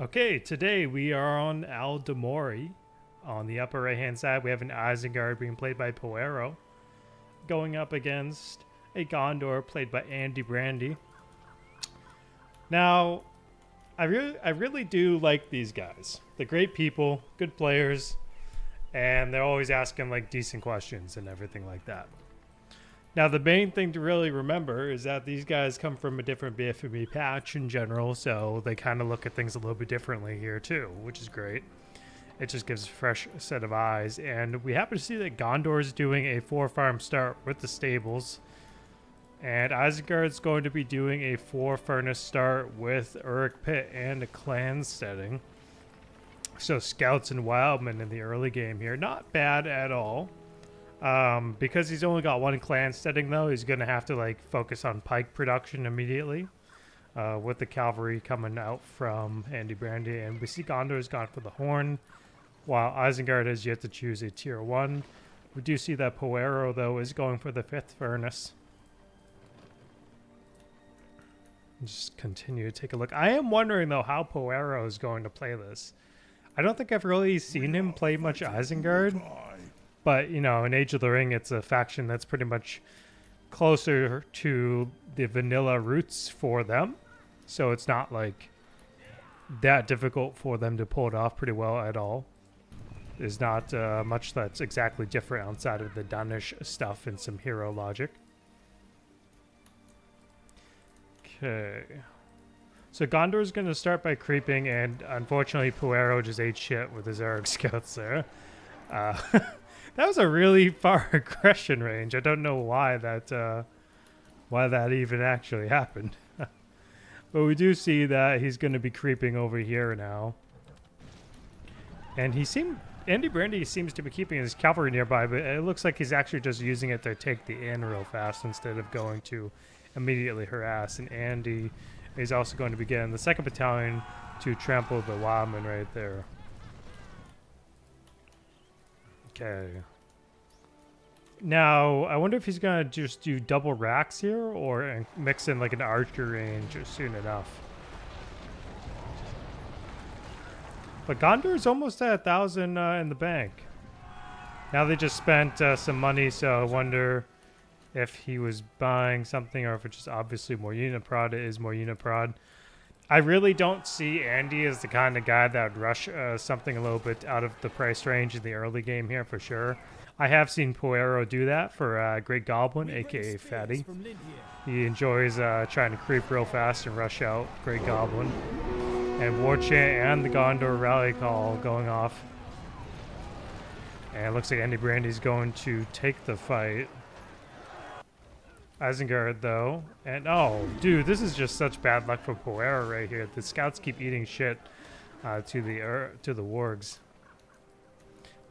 Okay, today we are on Aldemori. On the upper right hand side, we have an Isengard being played by Poero, going up against a Gondor played by AndyBrandy. Now, I really do like these guys. They're great people, good players, and they're always asking like decent questions and everything like that. Now, the main thing to really remember is that these guys come from a different BFB patch in general, so they kind of look at things a little bit differently here too, which is great. It just gives a fresh set of eyes, and we happen to see that Gondor is doing a 4-farm start with the stables, and Isengard's going to be doing a 4-furnace start with Uruk Pit and a clan setting. So scouts and wildmen in the early game here, not bad at all. Because he's only got one clan setting though, he's gonna have to like focus on pike production immediately. With the cavalry coming out from AndyBrandy, and we see Gondor's gone for the horn, while Isengard has yet to choose a tier 1. We do see that Poero though is going for the 5th furnace. Just continue to take a look. I am wondering though how Poero is going to play this. I don't think I've really seen him play much Isengard. But, you know, in Age of the Ring, it's a faction that's pretty much closer to the vanilla roots for them. So it's not, like, that difficult for them to pull it off pretty well at all. There's not much that's exactly different outside of the Danish stuff and some hero logic. Okay. So Gondor's going to start by creeping, and unfortunately Poero just ate shit with his Arg scouts there. That was a really far aggression range. I don't know why that even actually happened. But we do see that he's going to be creeping over here now. And AndyBrandy seems to be keeping his cavalry nearby, but it looks like he's actually just using it to take the inn real fast instead of going to immediately harass. And Andy is also going to be getting the 2nd Battalion to trample the wildmen right there. Okay. Now, I wonder if he's going to just do double racks here or mix in like an archer range soon enough. But Gondor's almost at 1,000 in the bank. Now they just spent some money, so I wonder if he was buying something or if it's just obviously more unit prod. It is more unit prod. I really don't see Andy as the kind of guy that would rush something a little bit out of the price range in the early game here for sure. I have seen Poero do that for Great Goblin, aka Fatty. He enjoys trying to creep real fast and rush out Great Goblin. And War Chant and the Gondor Rally Call going off. And it looks like AndyBrandy's going to take the fight. Isengard though, and oh dude, this is just such bad luck for Poero right here. The scouts keep eating shit to the wargs.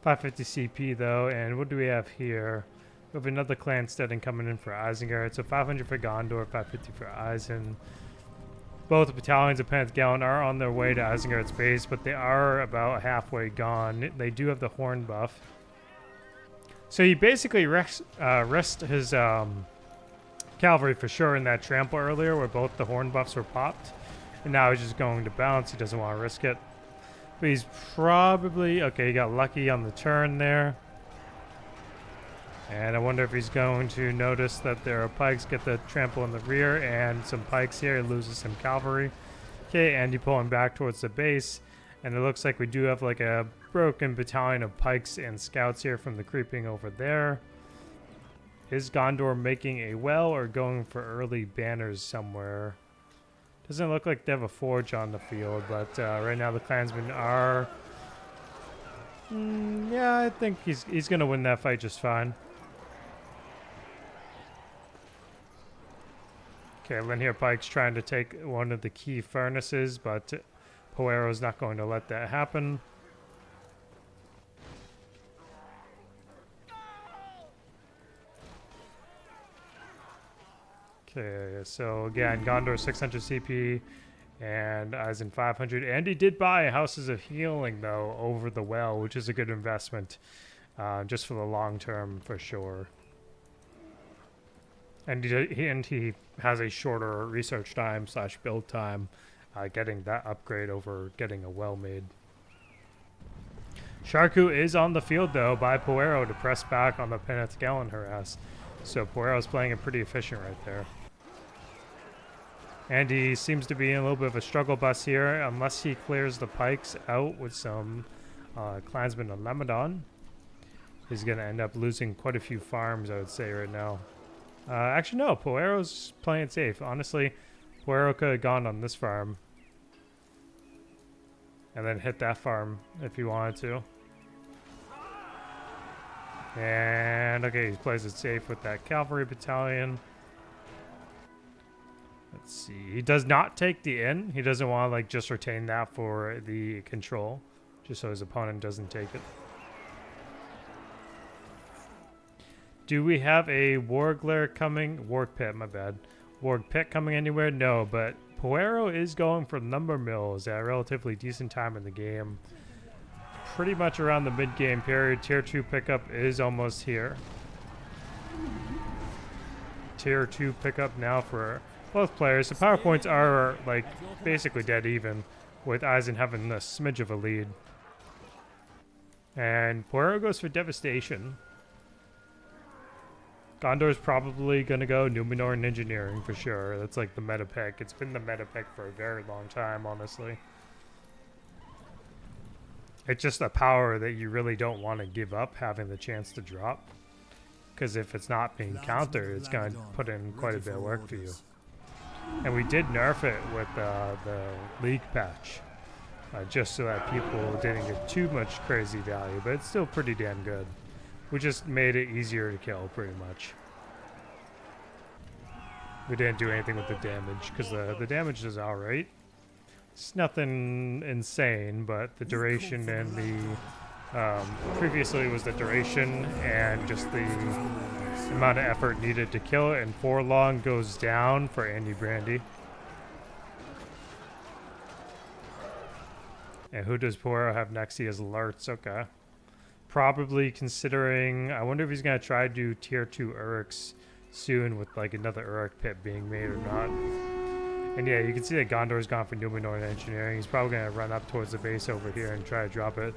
550 CP though, and what do we have here? We have another clan setting coming in for Isengard, so 500 for Gondor, 550 for Eisen. Both the battalions of Penth Gallon are on their way to Isengard's base, but they are about halfway gone. They do have the horn buff, so he basically rest his cavalry for sure in that trample earlier where both the horn buffs were popped, and now he's just going to bounce. He doesn't want to risk it, but he's probably okay. He got lucky on the turn there, and I wonder if he's going to notice that there are pikes, get the trample in the rear and some pikes here. He loses some cavalry. Okay, Andy pulling back towards the base, and it looks like we do have like a broken battalion of pikes and scouts here from the creeping over there. Is Gondor making a well or going for early banners somewhere? Doesn't look like they have a forge on the field, but right now the clansmen are... yeah, I think he's going to win that fight just fine. Okay, Linhier Pike's trying to take one of the key furnaces, but Poero's not going to let that happen. Okay, so again, Gondor 600 CP and Eisen 500. Andy did buy Houses of Healing, though, over the well, which is a good investment just for the long term for sure. And he has a shorter research time / build time getting that upgrade over getting a well-made. Sharku is on the field, though, by Poero to press back on the Penethgalen harass. So Poero's playing it pretty efficient right there. Andy seems to be in a little bit of a struggle bus here, unless he clears the pikes out with some clansmen on Lemedon. He's going to end up losing quite a few farms, I would say, right now. Actually, no, Poero's playing it safe. Honestly, Poero could have gone on this farm and then hit that farm if he wanted to. And, okay, he plays it safe with that cavalry battalion. Let's see. He does not take the inn. He doesn't want to, like, just retain that for the control, just so his opponent doesn't take it. Do we have a Wargler coming? Warg Pit, my bad. Warg Pit coming anywhere? No, but Poero is going for lumber mills at a relatively decent time in the game. Pretty much around the mid-game period. Tier 2 pickup is almost here. Tier 2 pickup now for both players. The power points are like basically dead even, with Eisen having a smidge of a lead. And Poero goes for devastation. Gondor's probably going to go Numenor and engineering for sure. That's like the meta pick. It's been the meta pick for a very long time, honestly. It's just a power that you really don't want to give up having the chance to drop. Because if it's not being countered, it's going to put in quite a bit of work for you. And we did nerf it with the league patch. Just so that people didn't get too much crazy value. But it's still pretty damn good. We just made it easier to kill, pretty much. We didn't do anything with the damage, because the damage is alright. It's nothing insane, but the duration and the... previously was the duration and just the amount of effort needed to kill it, and Forlong goes down for AndyBrandy. And who does Poero have next? He has Lurtz, okay. Probably considering, I wonder if he's going to try to do tier 2 Uruks soon with like another Uruk pit being made or not. And yeah, you can see that Gondor's gone for Numenor and engineering. He's probably going to run up towards the base over here and try to drop it.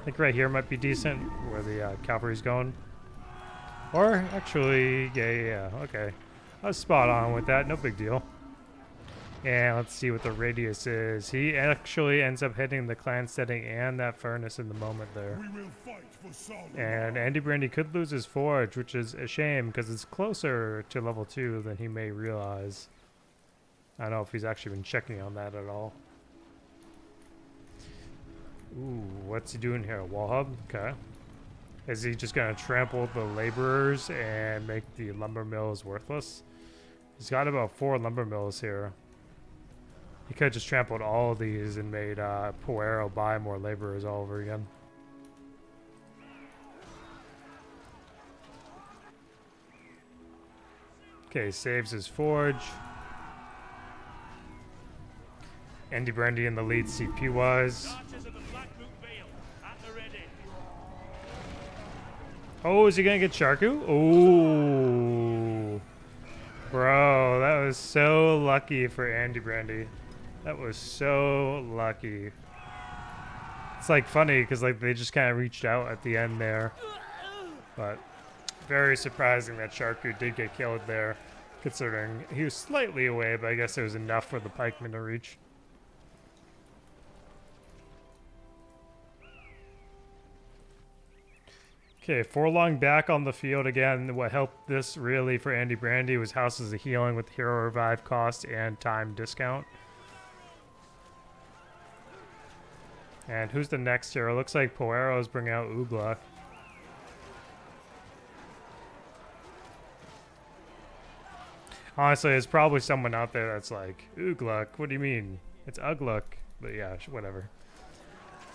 I think right here might be decent, where the cavalry's going. Or actually, yeah, okay. I was spot on with that, no big deal. And let's see what the radius is. He actually ends up hitting the clan setting and that furnace in the moment there. And AndyBrandy could lose his forge, which is a shame because it's closer to level 2 than he may realize. I don't know if he's actually been checking on that at all. Ooh, what's he doing here? Wall hub? Okay. Is he just going to trample the laborers and make the lumber mills worthless? He's got about 4 lumber mills here. He could have just trampled all of these and made Poero buy more laborers all over again. Okay, saves his forge. AndyBrandy in the lead CP-wise. Oh, is he going to get Sharku? Oh. Bro, that was so lucky for AndyBrandy. That was so lucky. It's like funny because like they just kind of reached out at the end there. But very surprising that Sharku did get killed there, considering he was slightly away, but I guess it was enough for the pikemen to reach. Okay, Forlong back on the field again. What helped this really for AndyBrandy was Houses of Healing with hero revive cost and time discount. And who's the next hero? Looks like Poero's bringing out Ugluk. Honestly, there's probably someone out there that's like, Ugluk, what do you mean? It's Ugluk. But yeah, whatever.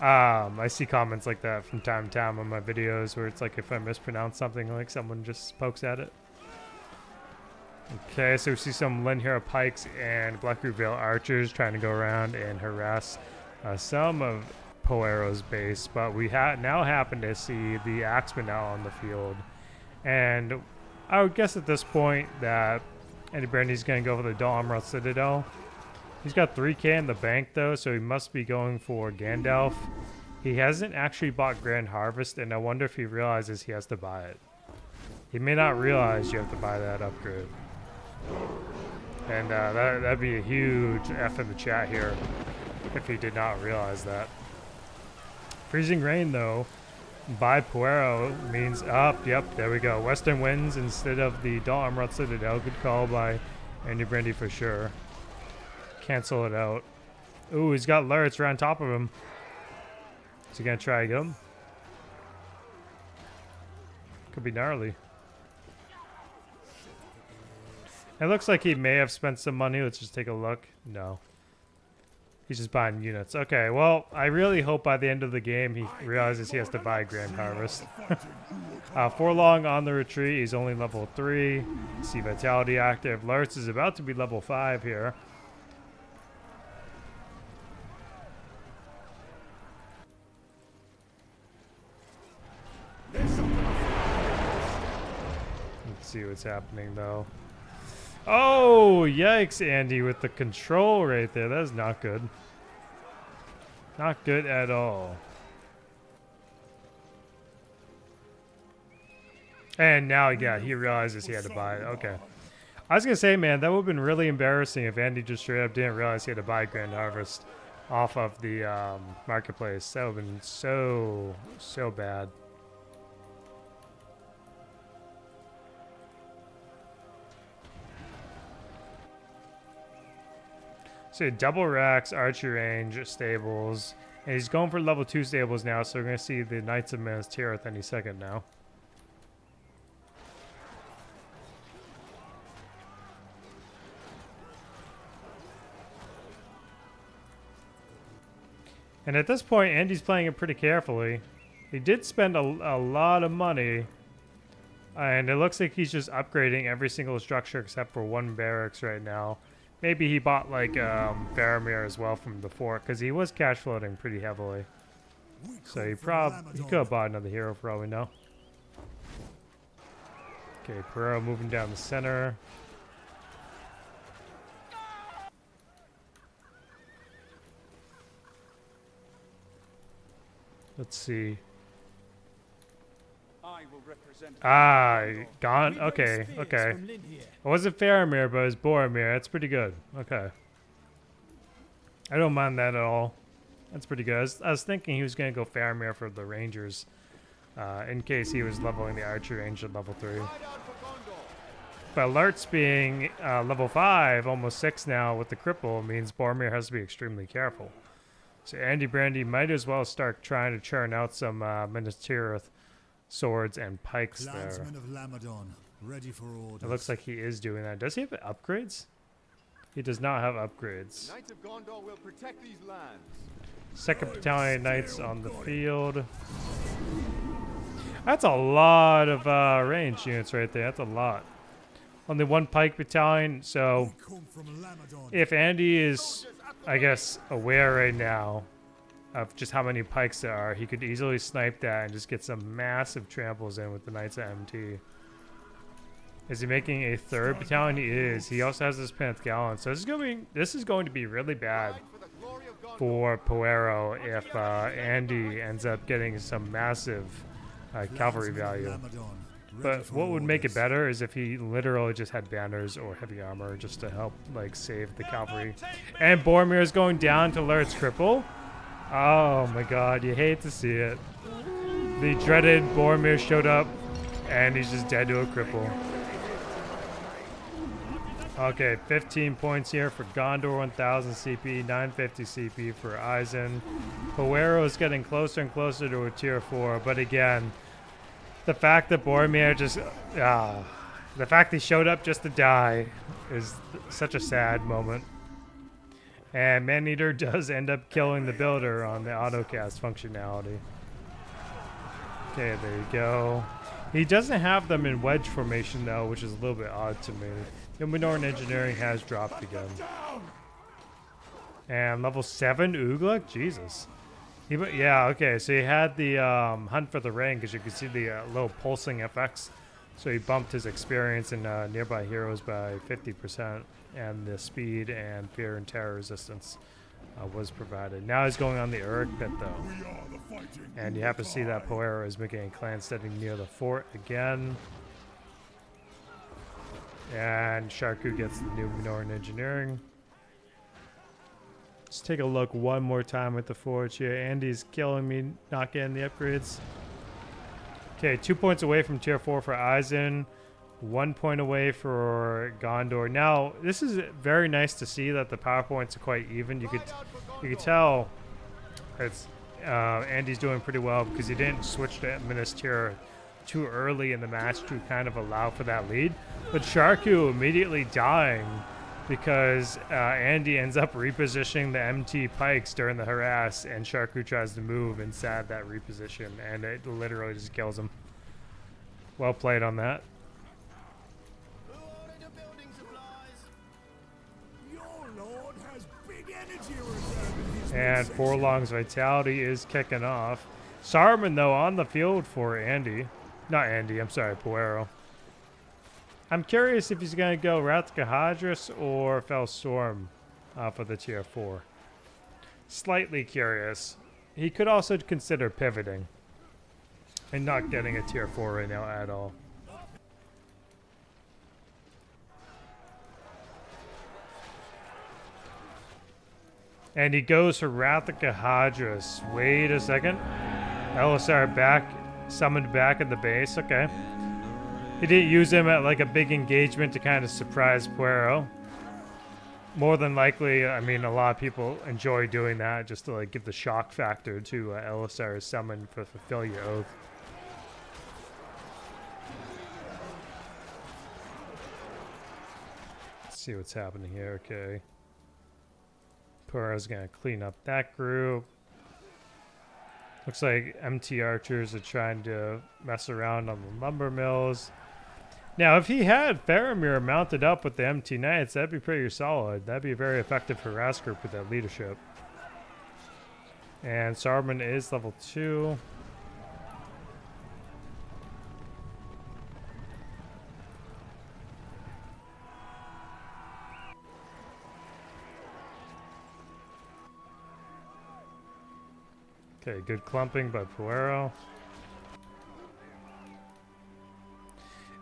I see comments like that from time to time on my videos where it's like if I mispronounce something, like someone just pokes at it. Okay, so we see some Lyn Hero Pikes and Blackroot Vale Archers trying to go around and harass some of Poero's base, but we now happen to see the Axemen out on the field. And I would guess at this point that AndyBrandy's going to go for the Dalmra Citadel. He's got 3K in the bank though, so he must be going for Gandalf. He hasn't actually bought Grand Harvest, and I wonder if he realizes he has to buy it. He may not realize you have to buy that upgrade. And that'd be a huge F in the chat here if he did not realize that. Freezing Rain though, by Poero means up. Yep, there we go. Western Winds instead of the Dull Emerald Citadel. Good call by AndyBrandy for sure. Cancel it out. Ooh, he's got Lurts right on top of him. Is he gonna try to get him? Could be gnarly. It looks like he may have spent some money. Let's just take a look. No. He's just buying units. Okay, well, I really hope by the end of the game he realizes he has to buy Grand Harvest. Forlong on the retreat. He's only level 3. See Vitality active. Lurtz is about to be level 5 here. Let's see what's happening though. Oh, yikes, Andy, with the control right there. That is not good. Not good at all. And now, yeah, he realizes he had to buy it. Okay. I was going to say, man, that would have been really embarrassing if Andy just straight up didn't realize he had to buy Grand Harvest off of the marketplace. That would have been so, so bad. So double racks, archery range, stables. And he's going for level 2 stables now, so we're going to see the Knights of Minas Tirith any second now. And at this point, Andy's playing it pretty carefully. He did spend a lot of money. And it looks like he's just upgrading every single structure except for one barracks right now. Maybe he bought like Faramir as well from the fort because he was cash floating pretty heavily. So he could have bought another hero for all we know. Okay, Poero moving down the center. Let's see. Gone. Okay, okay. It wasn't Faramir, but it was Boromir. That's pretty good. Okay. I don't mind that at all. That's pretty good. I was thinking he was going to go Faramir for the Rangers in case he was leveling the archer range at level 3. But Alerts being level 5, almost 6 now with the cripple, means Boromir has to be extremely careful. So AndyBrandy might as well start trying to churn out some Minas Tirith swords and pikes there. Of Lamadon, ready for orders. It looks like he is doing that. Does he have upgrades? He does not have upgrades. Knights of Gondor will protect these lands. 2nd Battalion Knights on the field. That's a lot of range units right there. That's a lot. Only 1 pike battalion. So if Andy is, I guess, aware right now of just how many pikes there are, he could easily snipe that and just get some massive tramples in with the Knights of MT. Is he making a 3rd battalion? He is. He also has this 10th Gallon. So this is going to be really bad for Poero if Andy ends up getting some massive cavalry value. But what would make it better is if he literally just had banners or heavy armor just to help like save the cavalry. And Boromir is going down to Lurt's cripple. Oh my god, you hate to see it. The dreaded Boromir showed up and he's just dead to a cripple. Okay, 15 points here for Gondor, 1000 CP, 950 CP for Eisen. Poero is getting closer and closer to a tier 4, but again, the fact that Boromir just, the fact he showed up just to die is such a sad moment. And Maneater does end up killing the builder on the autocast functionality. Okay, there you go. He doesn't have them in wedge formation though, which is a little bit odd to me. Minoran Engineering has dropped again. And level 7 Oogla? Jesus. Yeah, okay, so he had the Hunt for the Ring because you can see the little pulsing effects So he bumped his experience in nearby heroes by 50%, and the speed and fear and terror resistance was provided. Now he's going on the Uruk bit though. And you have to see that Poero is making a clan setting near the fort again. And Sharku gets the new Minoran engineering. Let's take a look one more time at the forge here. Andy's killing me, not getting the upgrades. Okay, 2 points away from tier 4 for Eisen. 1 point away for Gondor. Now, this is very nice to see that the power points are quite even. You could tell it's Andy's doing pretty well because he didn't switch to Minas Tirith too early in the match to kind of allow for that lead. But Sharku immediately dying because Andy ends up repositioning the MT pikes during the harass, and Sharku tries to move inside that reposition, and it literally just kills him. Well played on that. And Forlong's Vitality is kicking off. Saruman, though, on the field for Andy. Not Andy, I'm sorry, Poero. I'm curious if he's going to go Vraccasil or Fell Storm for the tier 4. Slightly curious. He could also consider pivoting and not getting a tier 4 right now at all. And he goes for Vraccasil. Wait a second. Elisar back, summoned back at the base. Okay. He didn't use him at like a big engagement to kind of surprise Poero. More than likely, I mean, a lot of people enjoy doing that just to like give the shock factor to Elisar's summon for Fulfill Your Oath. Let's see what's happening here. Okay. Poero's gonna clean up that group. Looks like MT archers are trying to mess around on the lumber mills. Now, if he had Faramir mounted up with the MT Knights, that'd be pretty solid. That'd be a very effective harass group with that leadership. And Saruman is level 2. Okay, good clumping by Poero.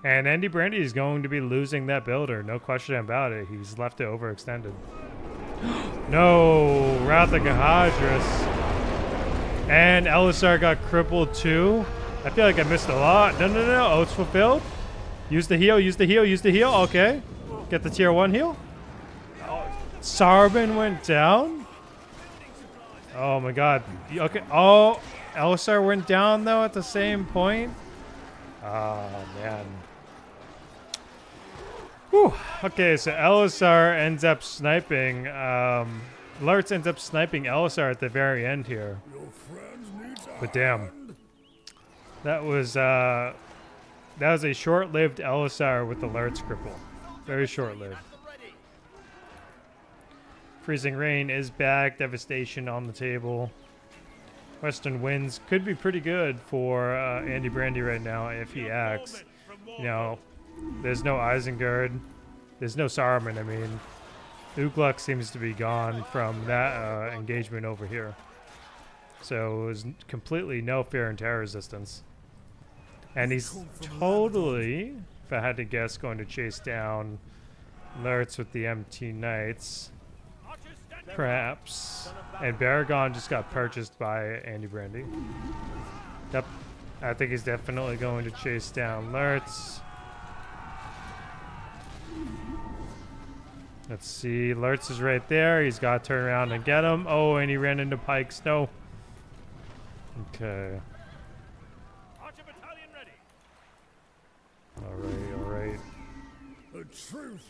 And AndyBrandy is going to be losing that builder, no question about it. He's left it overextended. No, Vraccasil. And Elisar got crippled too. I feel like I missed a lot. No. Oh, it's fulfilled. Use the heal, use the heal, use the heal. Okay. Get the tier 1 heal. Oh, Saruman went down. Oh my god. Okay. Oh, Elisar went down though at the same point. Oh man. Whew. Okay, so Elisar ends up sniping. Lurtz ends up sniping Elisar at the very end here. But damn, that was a short-lived Elisar with the Lurtz cripple. Very short-lived. Freezing Rain is back. Devastation on the table. Western Winds could be pretty good for AndyBrandy right now if he acts. You know, there's no Isengard. There's no Saruman, I mean. Ugluk seems to be gone from that engagement over here. So it was completely no fear and terror resistance. And he's totally, if I had to guess, going to chase down Lurtz with the MT Knights. Perhaps. And Baragon just got purchased by AndyBrandy. Yep. I think he's definitely going to chase down Lurtz. Let's see. Lurtz is right there. He's got to turn around and get him. Oh, and he ran into Pikes. No. Okay. Alright.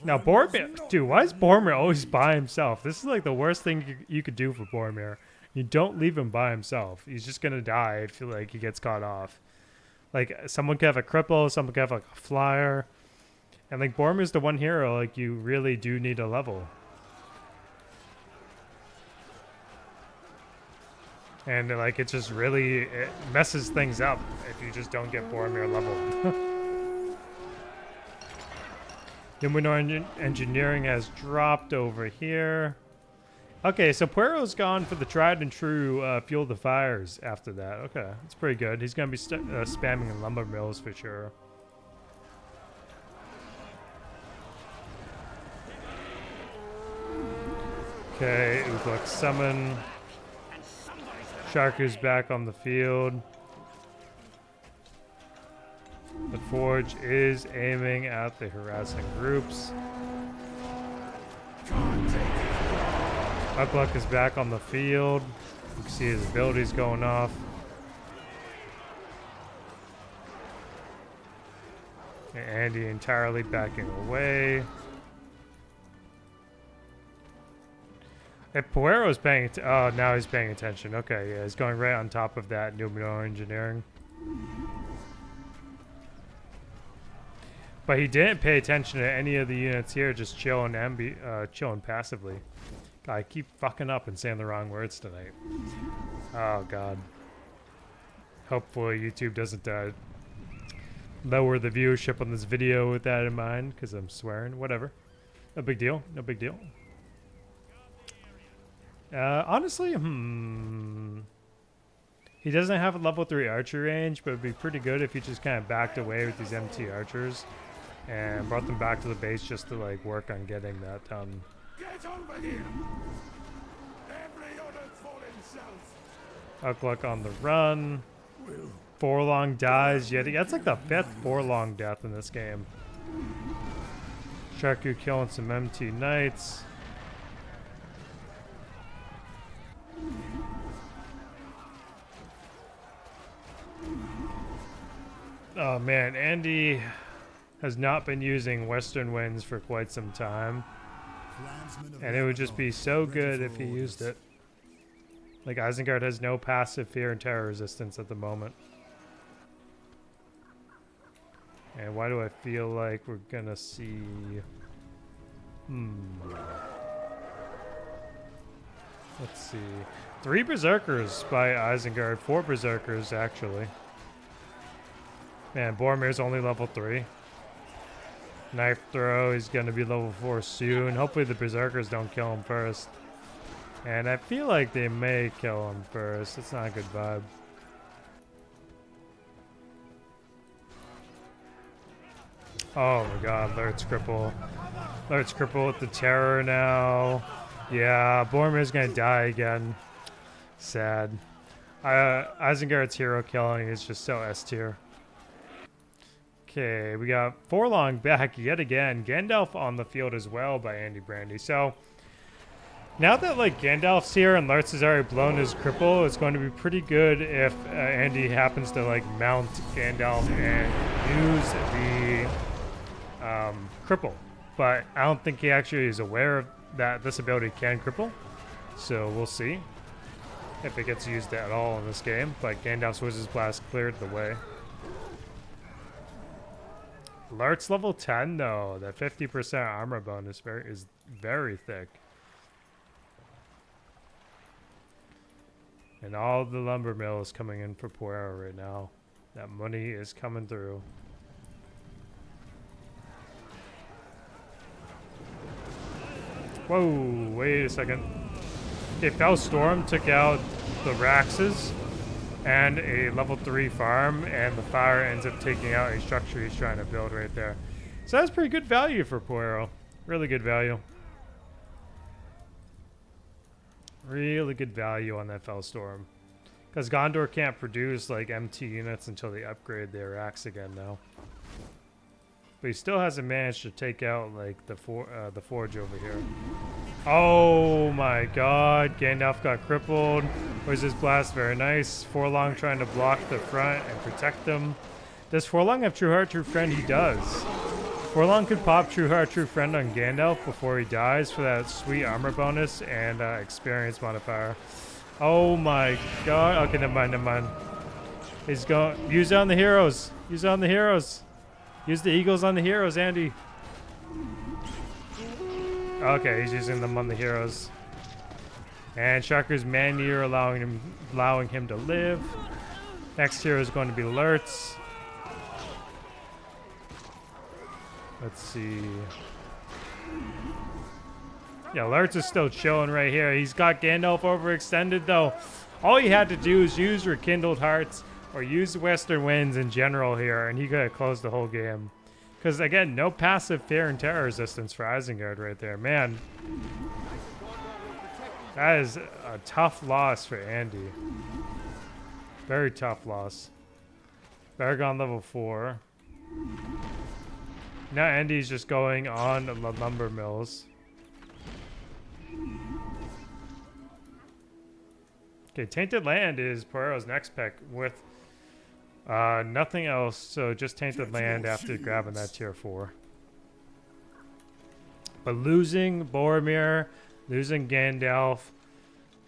Now, Boromir, dude, why is Boromir always by himself? This is like the worst thing you could do for Boromir. You don't leave him by himself. He's just gonna die. I feel like he gets caught off. Like, someone could have a cripple, someone could have like a flyer. And like, Boromir's the one hero, like, you really do need a level. And like, it just really, it messes things up if you just don't get Boromir leveled. Numenor engineering has dropped over here. Okay, so Poero's gone for the tried and true fuel the fires after that. Okay, that's pretty good. He's going to be spamming lumber mills for sure. Okay, Ugluk summon. Sharku's back on the field. The Forge is aiming at the harassing groups. Ugluk is back on the field. You can see his abilities going off. And Andy entirely backing away. If Poero's paying oh, now he's paying attention. Okay, yeah, he's going right on top of that Numenor engineering. But he didn't pay attention to any of the units here, just chilling chilling passively. God, I keep fucking up and saying the wrong words tonight. Oh god. Hopefully YouTube doesn't lower the viewership on this video with that in mind, because I'm swearing. Whatever. No big deal. No big deal. Honestly, he doesn't have a level 3 archer range, but it'd be pretty good if he just kind of backed away with these MT archers and brought them back to the base just to like work on getting that done. Get over here! Every other fallen south! Ugluk on the run. Forlong dies yet. That's like the 5th Forlong death in this game. Sharku killing some MT knights. Oh man, Andy has not been using Western Winds for quite some time. And it would just be so good if he used it. Like, Isengard has no passive fear and terror resistance at the moment. And why do I feel like we're gonna see... Let's see. 3 Berserkers by Isengard. 4 Berserkers, actually. Man, Boromir's only level 3. Knife throw, he's gonna be level 4 soon. Hopefully the Berserkers don't kill him first. And I feel like they may kill him first. It's not a good vibe. Oh my god, Lurt's cripple. Lurt's cripple with the terror now. Yeah, Boromir's gonna die again. Sad. Isengard's hero killing is just so S tier. Okay, we got Forlong back yet again. Gandalf on the field as well by AndyBrandy. So, now that like Gandalf's here and Lurtz has already blown his cripple, it's going to be pretty good if Andy happens to like mount Gandalf and use the cripple. But I don't think he actually is aware of that this ability can cripple. So we'll see if it gets used at all in this game. But Gandalf's Wizard's Blast cleared the way. Lurt's level 10 though. That 50% armor bonus is very thick. And all the lumber mill is coming in for Poero right now. That money is coming through. Whoa, wait a second. Okay, Fell Storm took out the Raxes and a level 3 farm, and the fire ends up taking out a structure he's trying to build right there. So that's pretty good value for Poero. Really good value. Really good value on that Fell Storm. Because Gondor can't produce like MT units until they upgrade their axe again now. But he still hasn't managed to take out like the forge over here. Oh my god, Gandalf got crippled. Wizard's Blast, very nice. Forlong trying to block the front and protect them. Does Forlong have True Heart, True Friend? He does. Forlong could pop True Heart, True Friend on Gandalf before he dies for that sweet armor bonus and experience modifier. Oh my god. Okay, never mind, never mind. He's going. Use it on the heroes. Use it on the heroes. Use the eagles on the heroes, Andy. Okay, he's using them on the heroes. And Sharku's Man-Eater allowing him to live. Next hero is going to be Lurtz. Let's see. Yeah, Lurtz is still chilling right here. He's got Gandalf overextended though. All he had to do is use Rekindled Hearts or use Western Winds in general here, and he could have closed the whole game. Because again, no passive fear and terror resistance for Isengard right there. Man, that is a tough loss for Andy. Very tough loss. Baragon level 4. Now Andy's just going on the lumber mills. Okay, Tainted Land is Poero's next pick with nothing else, so just Tainted Land after grabbing that tier 4. But losing Boromir, losing Gandalf,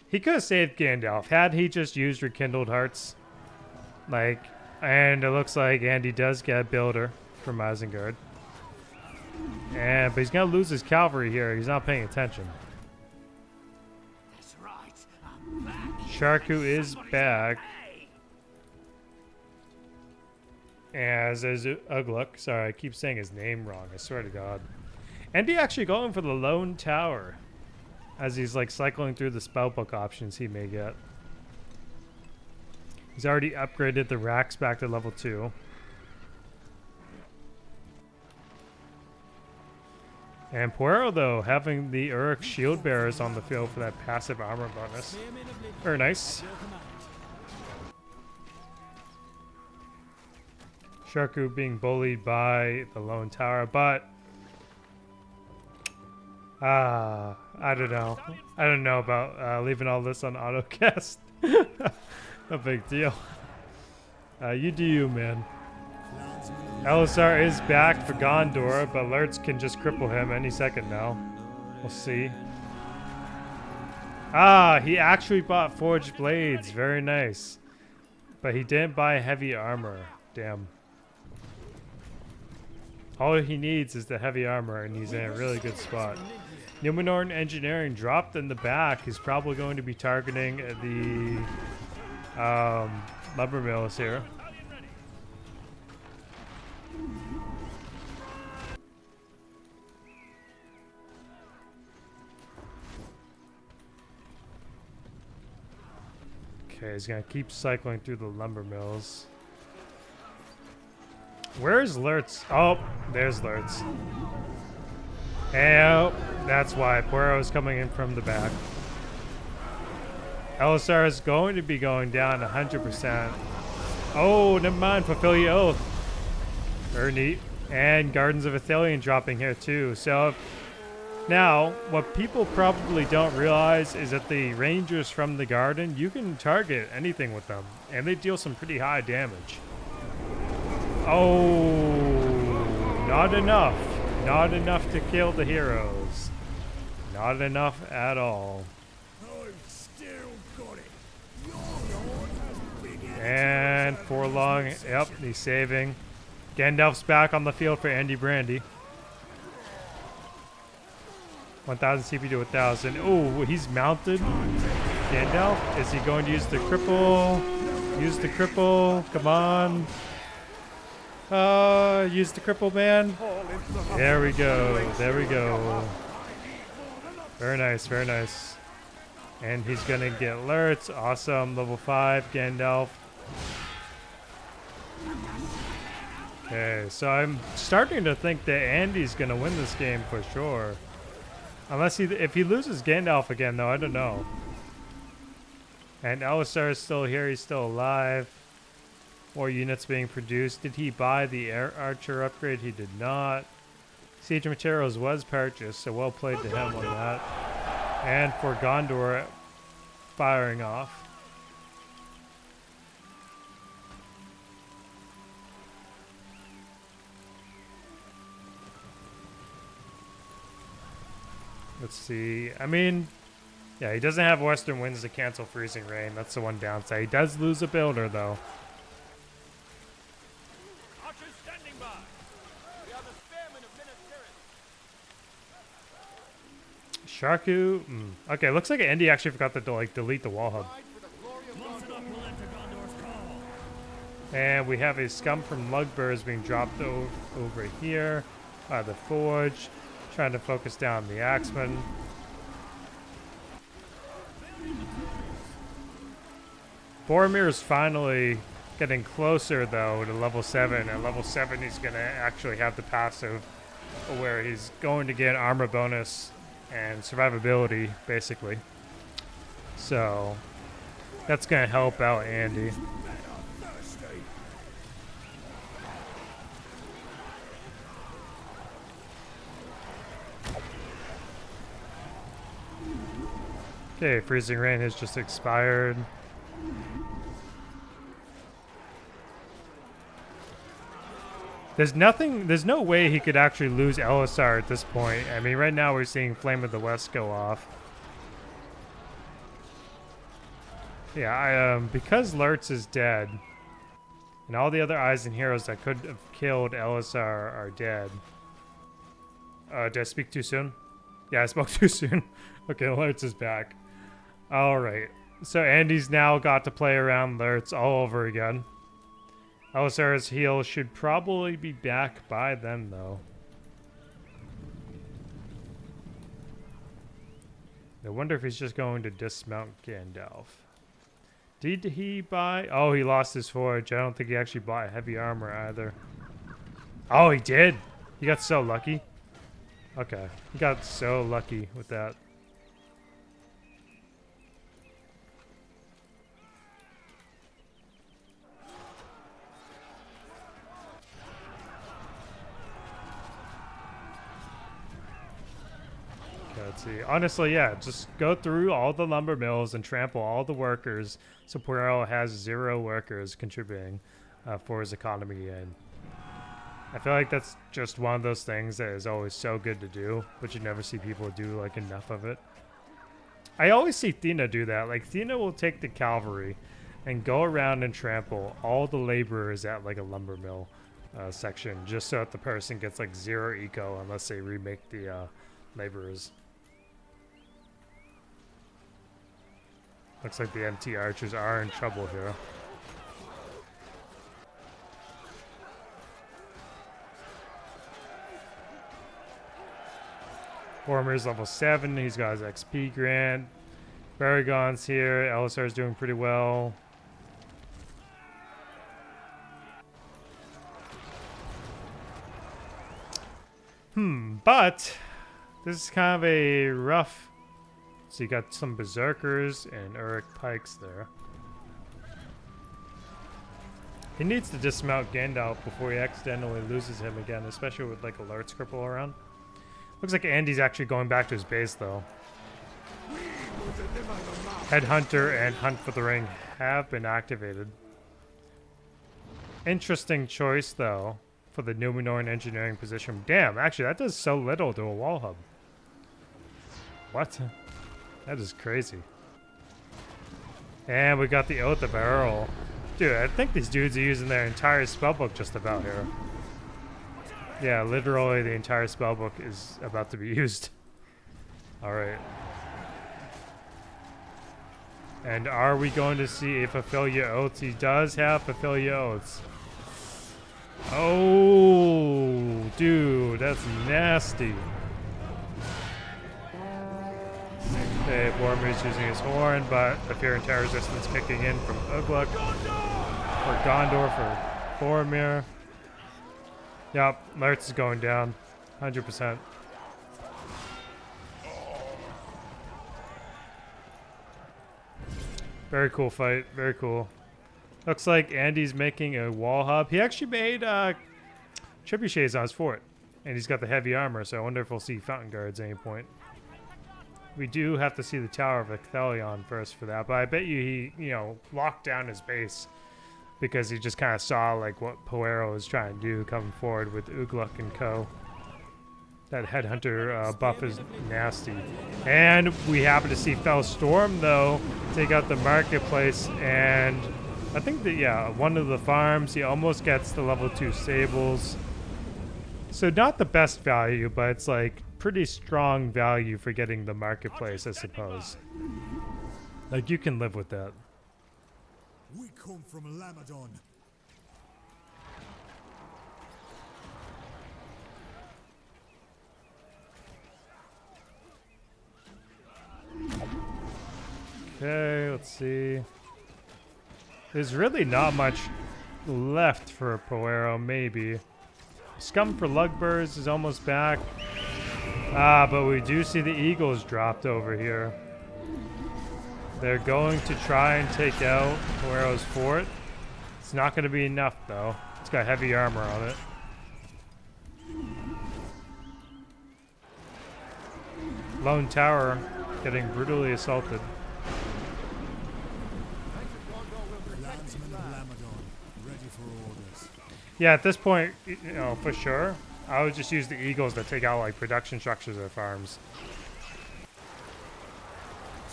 he could have saved Gandalf had he just used Rekindled Hearts. Like, and it looks like Andy does get a builder from Isengard. But he's gonna lose his cavalry here. He's not paying attention. That's right. I'm back. Sharku is back. As is Ugluk. Sorry, I keep saying his name wrong. I swear to God. Andy actually going for the Lone Tower. As he's like cycling through the spellbook options he may get. He's already upgraded the racks back to level 2. And Poero, though, having the Uruk shield bearers on the field for that passive armor bonus. Very nice. Sharku being bullied by the Lone Tower, but I don't know. I don't know about leaving all this on autocast. No big deal. You do you, man. Elisar is back for Gondor, but Lurtz can just cripple him any second now. We'll see. He actually bought Forged Blades. Very nice. But he didn't buy heavy armor. Damn. All he needs is the heavy armor, and he's in a really good spot. Numenor Engineering dropped in the back. He's probably going to be targeting the lumber mills here. Okay, he's gonna keep cycling through the lumber mills. Where's Lurtz? Oh, there's Lurtz. And that's why Poero is coming in from the back. Elisar is going to be going down 100%. Oh, never mind. Fulfill your oath. Very neat. And Gardens of Athelion dropping here too. So now, what people probably don't realize is that the rangers from the garden, you can target anything with them, and they deal some pretty high damage. Oh, not enough. Not enough to kill the heroes. Not enough at all. And Forlong, yep, he's saving. Gandalf's back on the field for AndyBrandy. 1,000 CP to 1,000. Oh, he's mounted. Gandalf, is he going to use the cripple? Use the cripple, come on. Use the cripple, man. There we go, there we go. Very nice, very nice. And he's gonna get Lurtz. Awesome, level 5, Gandalf. Okay, so I'm starting to think that Andy's gonna win this game for sure. Unless if he loses Gandalf again, though, I don't know. And Elisar is still here, he's still alive. More units being produced. Did he buy the air archer upgrade? He did not. Siege materials was purchased, so well played to him on that. And for Gondor firing off. Let's see. I mean, yeah, he doesn't have Western Winds to cancel Freezing Rain. That's the one downside. He does lose a builder, though. Archers standing by. We are the spearmen of Minas Tirith. Sharku. Okay, looks like Andy actually forgot to delete the wall hub. And we have a scum from Lugburs being dropped over here by the forge. Trying to focus down the axemen. Boromir is finally getting closer though to level 7. At level 7 he's going to actually have the passive where he's going to get armor bonus and survivability basically. So that's going to help out Andy. Okay, freezing rain has just expired. There's no way he could actually lose Elisar at this point. I mean, right now we're seeing Flame of the West go off. Yeah, because Lurtz is dead, and all the other Eisen heroes that could have killed Elisar are dead. Did I speak too soon? Yeah, I spoke too soon. Okay, Lurtz is back. Alright, so Andy's now got to play around Lurtz all over again. Elisar's heal should probably be back by then, though. I wonder if he's just going to dismount Gandalf. Did he buy... Oh, he lost his forge. I don't think he actually bought heavy armor either. Oh, he did! He got so lucky. Okay, he got so lucky with that. Let's see. Honestly, yeah, just go through all the lumber mills and trample all the workers so Poero has 0 workers contributing for his economy. And I feel like that's just one of those things that is always so good to do, but you never see people do like enough of it. I always see Thena do that. Like Thena will take the cavalry and go around and trample all the laborers at like a lumber mill section just so that the person gets like 0 eco unless they remake the laborers. Looks like the MT archers are in trouble here. Boromir's level 7. He's got his XP grant. Baragon's here. Elisar's doing pretty well. But this is kind of a rough... So you got some berserkers and Uruk pikes there. He needs to dismount Gandalf before he accidentally loses him again, especially with like a Lurtz cripple around. Looks like Andy's actually going back to his base though. Headhunter and Hunt for the Ring have been activated. Interesting choice though for the Numenoran engineering position. Damn, actually that does so little to a wall hub. What? That is crazy. And we got the Oath of Errol. Dude, I think these dudes are using their entire spellbook just about here. Yeah, literally the entire spellbook is about to be used. Alright. And are we going to see a Fulfill Your Oaths? He does have Fulfill Your Oaths. Oh, dude, that's nasty. Okay, Boromir's using his horn, but the Fear and Terror resistance kicking in from Ugluk. For Gondor for Boromir. Yep, Lurtz is going down. 100%. Very cool fight. Very cool. Looks like Andy's making a wall hub. He actually made trebuchets on his fort. And he's got the heavy armor, so I wonder if we'll see fountain guards at any point. We do have to see the Tower of Ecthelion first for that, but I bet you he, locked down his base because he just kind of saw like what Poero was trying to do coming forward with Ugluk and co. That Headhunter buff is nasty. And we happen to see Fell Storm, though, take out the marketplace, and I think that, yeah, one of the farms, he almost gets the level 2 stables. So not the best value, but it's like pretty strong value for getting the marketplace, I suppose. Like, you can live with that. We come from Lamadon. Okay, let's see. There's really not much left for Poero, maybe. Scum for Lugburs is almost back. Ah, but we do see the Eagles dropped over here. They're going to try and take out Poero's fort. It's not going to be enough, though. It's got heavy armor on it. Lone Tower getting brutally assaulted. Landsmen of Lamadon, ready for orders. Yeah, at this point, you know, for sure, I would just use the Eagles to take out, like, production structures or farms.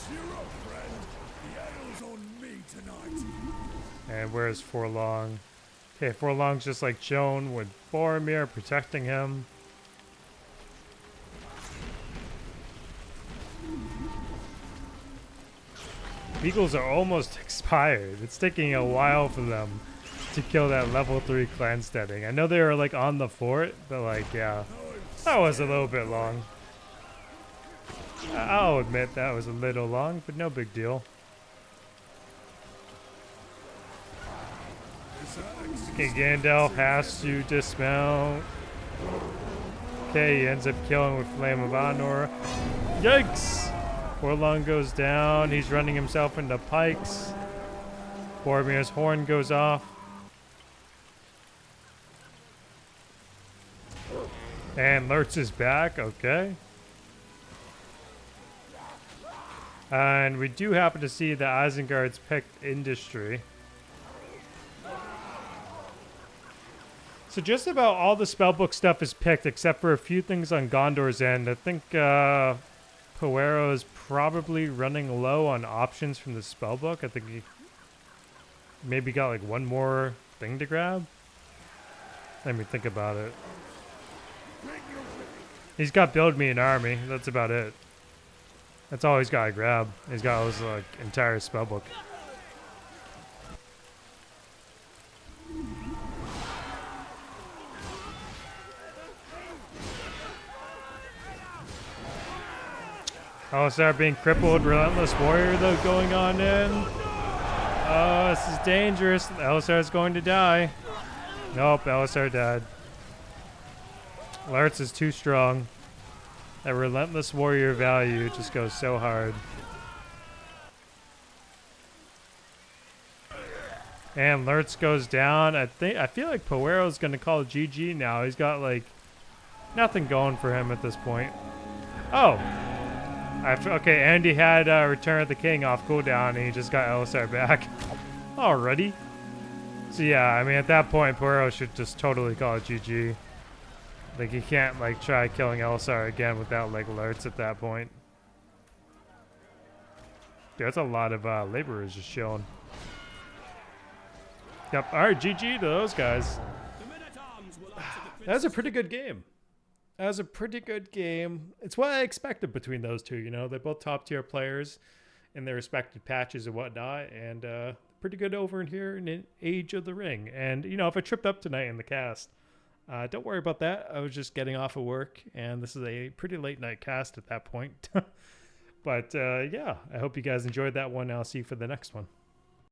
Cheer up, friend. The ale's on me tonight. And where's Forlong? Okay, Forlong's just, like, chilling with Boromir, protecting him. Eagles are almost expired. It's taking a while for them to kill that level 3 clan steading. I know they were like on the fort, but like, yeah, that was a little bit long. I'll admit that was a little long, but no big deal. Okay, Gandalf has to dismount. Okay, he ends up killing with Flame of Anor. Yikes! Forlong goes down. He's running himself into pikes. Boromir's horn goes off. And Lurtz is back. Okay. And we do happen to see that Isengard's picked Industry. So just about all the spellbook stuff is picked except for a few things on Gondor's end. I think Poero is probably running low on options from the spellbook. I think he maybe got like one more thing to grab. Let me think about it. He's got Build Me an Army. That's about it. That's all he's got to grab. He's got his like entire spellbook. Alistar being crippled. Relentless Warrior, though, going on in. Oh, this is dangerous. Alistar is going to die. Nope, Alistar died. Lurtz is too strong. That Relentless Warrior value just goes so hard. And Lurtz goes down. I feel like Poero's going to call GG now. He's got, like, nothing going for him at this point. Oh. Okay, Andy had Return of the King off cooldown, and he just got Alistar back. Alrighty. So yeah, I mean, at that point, Poero should just totally call it GG. Like, he can't, like, try killing Alistar again without, like, Lurtz at that point. Dude, that's a lot of laborers just chilling. Yep, alright, GG to those guys. That was a pretty good game. That was a pretty good game. It's what I expected between those two, you know. They're both top-tier players in their respective patches and whatnot, and pretty good over in here in Age of the Ring. And, you know, if I tripped up tonight in the cast, don't worry about that. I was just getting off of work, and this is a pretty late-night cast at that point. But, yeah, I hope you guys enjoyed that one. I'll see you for the next one.